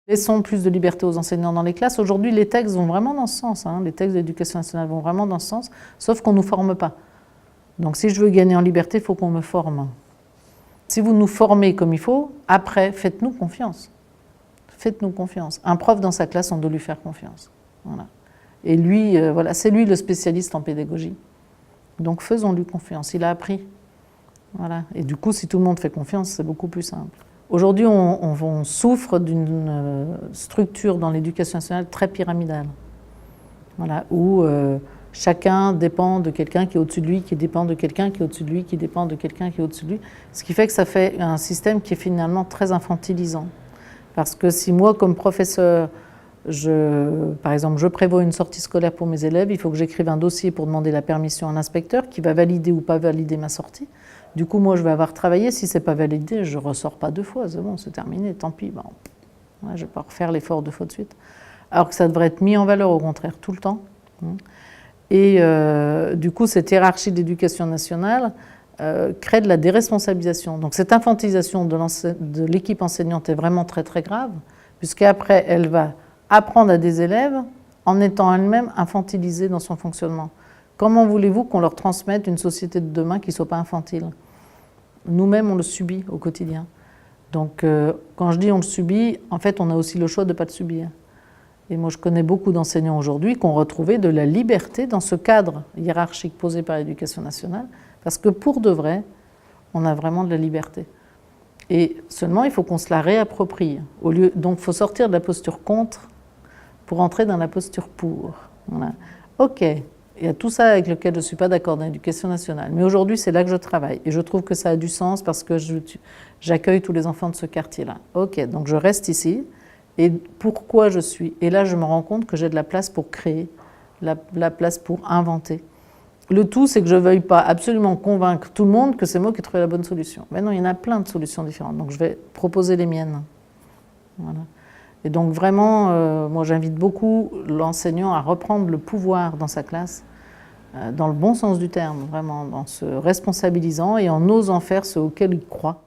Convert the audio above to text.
Laissons plus de liberté aux enseignants dans les classes. Aujourd'hui, les textes vont vraiment dans ce sens. Les textes de l'éducation nationale vont vraiment dans ce sens, sauf qu'on ne nous forme pas. Donc si je veux gagner en liberté, il faut qu'on me forme. Si vous nous formez comme il faut, après, faites-nous confiance. Faites-nous confiance. Un prof dans sa classe, on doit lui faire confiance. Voilà. Et lui, voilà, c'est lui le spécialiste en pédagogie. Donc faisons-lui confiance. Il a appris. Voilà. Et du coup, si tout le monde fait confiance, c'est beaucoup plus simple. Aujourd'hui, on souffre d'une structure dans l'éducation nationale très pyramidale, voilà, où chacun dépend de quelqu'un qui est au-dessus de lui, qui dépend de quelqu'un qui est au-dessus de lui, qui dépend de quelqu'un qui est au-dessus de lui, ce qui fait que ça fait un système qui est finalement très infantilisant. Parce que si moi, comme professeur, par exemple, je prévois une sortie scolaire pour mes élèves, il faut que j'écrive un dossier pour demander la permission à l'inspecteur qui va valider ou pas valider ma sortie. Du coup, moi, je vais avoir travaillé. Si ce n'est pas validé, je ne ressors pas 2 fois. C'est bon, c'est terminé, tant pis. Bon, ouais, je ne vais pas refaire l'effort 2 fois de suite. Alors que ça devrait être mis en valeur, au contraire, tout le temps. Et du coup, cette hiérarchie d'éducation nationale crée de la déresponsabilisation. Donc cette infantilisation de l'équipe enseignante est vraiment très, très grave, puisqu'après, elle va apprendre à des élèves en étant elle-même infantilisée dans son fonctionnement. Comment voulez-vous qu'on leur transmette une société de demain qui ne soit pas infantile? Nous-mêmes, on le subit au quotidien. Donc, quand je dis on le subit, en fait, on a aussi le choix de ne pas le subir. Et moi, je connais beaucoup d'enseignants aujourd'hui qui ont retrouvé de la liberté dans ce cadre hiérarchique posé par l'éducation nationale, parce que pour de vrai, on a vraiment de la liberté. Et seulement, il faut qu'on se la réapproprie. Donc, il faut sortir de la posture contre pour entrer dans la posture pour. Voilà. OK. Il y a tout ça avec lequel je ne suis pas d'accord dans l'éducation nationale. Mais aujourd'hui, c'est là que je travaille. Et je trouve que ça a du sens parce que j'accueille tous les enfants de ce quartier-là. OK, donc je reste ici. Et pourquoi je suis? Et là, je me rends compte que j'ai de la place pour créer, la place pour inventer. Le tout, c'est que je ne veuille pas absolument convaincre tout le monde que c'est moi qui ai trouvé la bonne solution. Mais non, il y en a plein de solutions différentes. Donc je vais proposer les miennes. Voilà. Et donc vraiment, moi j'invite beaucoup l'enseignant à reprendre le pouvoir dans sa classe, dans le bon sens du terme, vraiment, en se responsabilisant et en osant faire ce auquel il croit.